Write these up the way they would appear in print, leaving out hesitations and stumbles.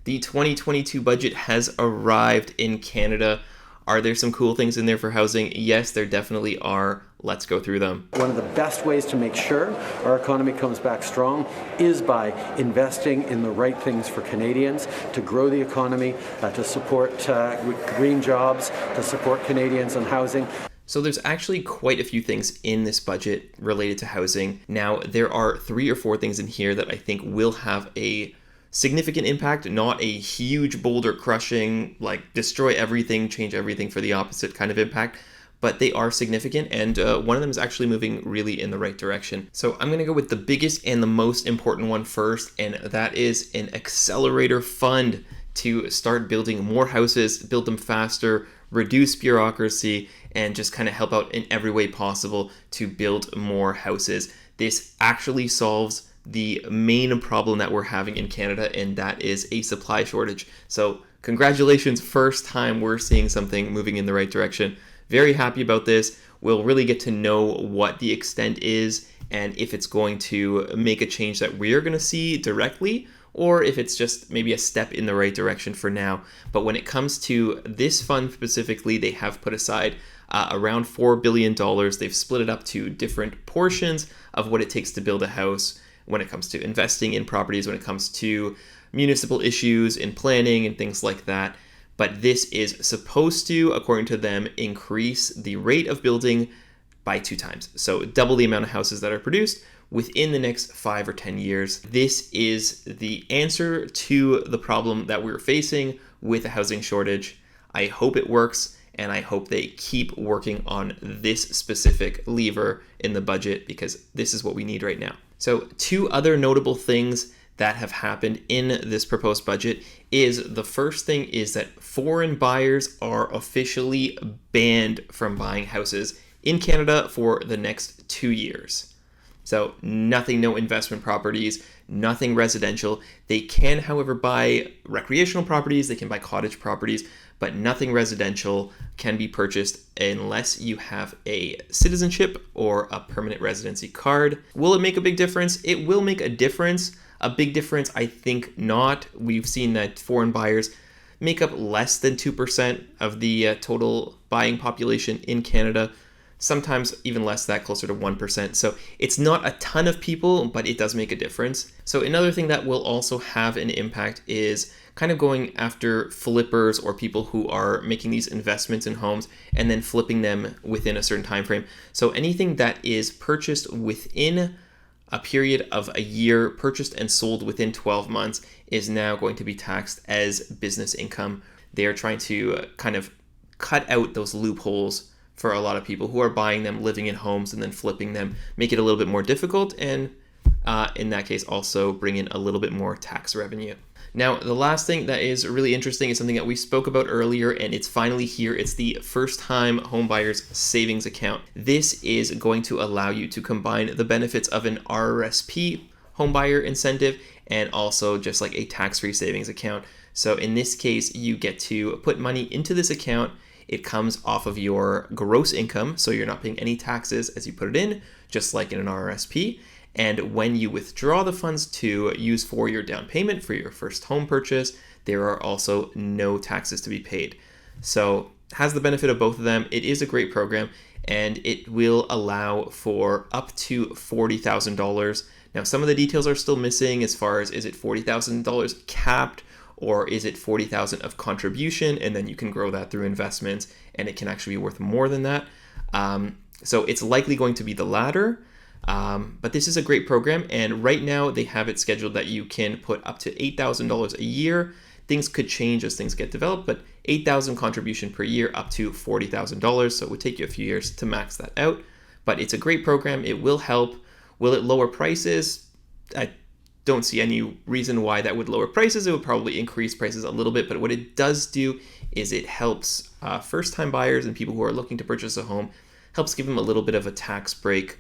The 2022 budget has arrived in Canada. Are there some cool things in there for housing? Yes, there definitely are. Let's go through them. One of the best ways to make sure our economy comes back strong is by investing in the right things for Canadians, to grow the economy, to support green jobs, to support Canadians on housing. So there's actually quite a few things in this budget related to housing. Now, there are 3 or 4 things in here that I think will have a significant impact, not a huge boulder crushing, like destroy everything, change everything for the opposite kind of impact, but they are significant, and one of them is actually moving really in the right direction. So I'm going to go with the biggest and the most important one first, and that is an Accelerator Fund to start building more houses, build them faster, reduce bureaucracy, and just kind of help out in every way possible to build more houses. This actually solves the main problem that we're having in Canada, and that is a supply shortage. So congratulations, first time we're seeing something moving in the right direction. Very happy about this. We'll really get to know what the extent is and if it's going to make a change that we're going to see directly, or if it's just maybe a step in the right direction for now. But when it comes to this fund specifically, they have put aside around $4 billion. They've split it up to different portions of what it takes to build a house when it comes to investing in properties, when it comes to municipal issues and planning and things like that. But this is supposed to, according to them, increase the rate of building by 2 times. So double the amount of houses that are produced within the next 5 or 10 years. This is the answer to the problem that we're facing with a housing shortage. I hope it works, and I hope they keep working on this specific lever in the budget, because this is what we need right now. So 2 other notable things that have happened in this proposed budget is, the first thing is that foreign buyers are officially banned from buying houses in Canada for the next 2 years. So nothing, no investment properties, nothing residential. They can, however, buy recreational properties, they can buy cottage properties, but nothing residential can be purchased unless you have a citizenship or a permanent residency card. Will it make a big difference? It will make a difference. A big difference, I think not. We've seen that foreign buyers make up less than 2% of the total buying population in Canada. Sometimes even less than that, closer to 1%. So it's not a ton of people, but it does make a difference. So another thing that will also have an impact is kind of going after flippers or people who are making these investments in homes and then flipping them within a certain time frame. So anything that is purchased within a period of a year, purchased and sold within 12 months, is now going to be taxed as business income. They are trying to kind of cut out those loopholes for a lot of people who are buying them, living in homes, and then flipping them, make it a little bit more difficult, and in that case also bring in a little bit more tax revenue. Now, the last thing that is really interesting is something that we spoke about earlier, and it's finally here. It's the first-time homebuyers savings account. This is going to allow you to combine the benefits of an RRSP homebuyer incentive and also just like a tax-free savings account. So in this case, you get to put money into this account. It comes off of your gross income, so you're not paying any taxes as you put it in, just like in an RRSP. And when you withdraw the funds to use for your down payment for your first home purchase, there are also no taxes to be paid. So it has the benefit of both of them. It is a great program, and it will allow for up to $40,000. Now, some of the details are still missing as far as, is it $40,000 capped, or is it $40,000 of contribution, and then you can grow that through investments, and it can actually be worth more than that. So it's likely going to be the latter. But this is a great program, and right now they have it scheduled that you can put up to $8,000 a year. Things could change as things get developed, but $8,000 contribution per year up to $40,000. So it would take you a few years to max that out, but it's a great program. It will help. Will it lower prices? I don't see any reason why that would lower prices. It would probably increase prices a little bit, but what it does do is it helps first-time buyers and people who are looking to purchase a home, helps give them a little bit of a tax break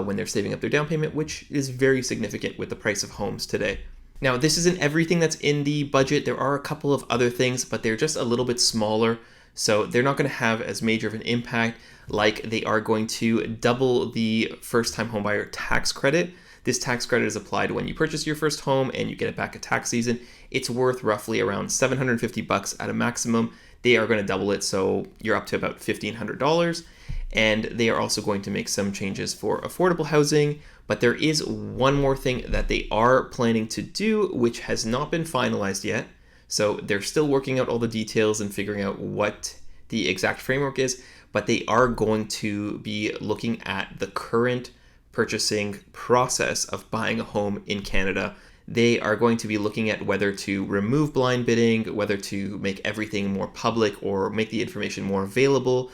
when they're saving up their down payment, which is very significant with the price of homes today. Now, this isn't everything that's in the budget. There are a couple of other things, but they're just a little bit smaller, so they're not going to have as major of an impact. Like, they are going to double the first-time homebuyer tax credit. This tax credit is applied when you purchase your first home and you get it back at tax season. It's worth roughly around $750 at a maximum. They are going to double it, so you're up to about $1,500. And they are also going to make some changes for affordable housing. But there is one more thing that they are planning to do, which has not been finalized yet. So they're still working out all the details and figuring out what the exact framework is. But they are going to be looking at the current purchasing process of buying a home in Canada. They are going to be looking at whether to remove blind bidding, whether to make everything more public or make the information more available,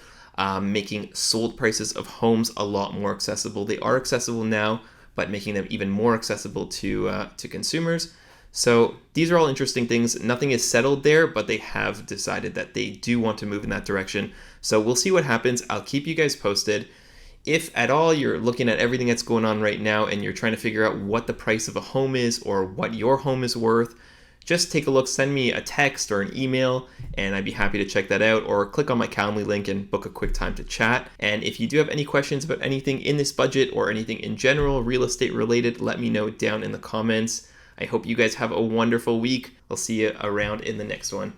making sold prices of homes a lot more accessible. They are accessible now, but making them even more accessible to consumers. So these are all interesting things. Nothing is settled there, but they have decided that they do want to move in that direction. So we'll see what happens. I'll keep you guys posted. If at all you're looking at everything that's going on right now and you're trying to figure out what the price of a home is or what your home is worth, just take a look, send me a text or an email, and I'd be happy to check that out, or click on my Calendly link and book a quick time to chat. And if you do have any questions about anything in this budget or anything in general, real estate related, let me know down in the comments. I hope you guys have a wonderful week. I'll see you around in the next one.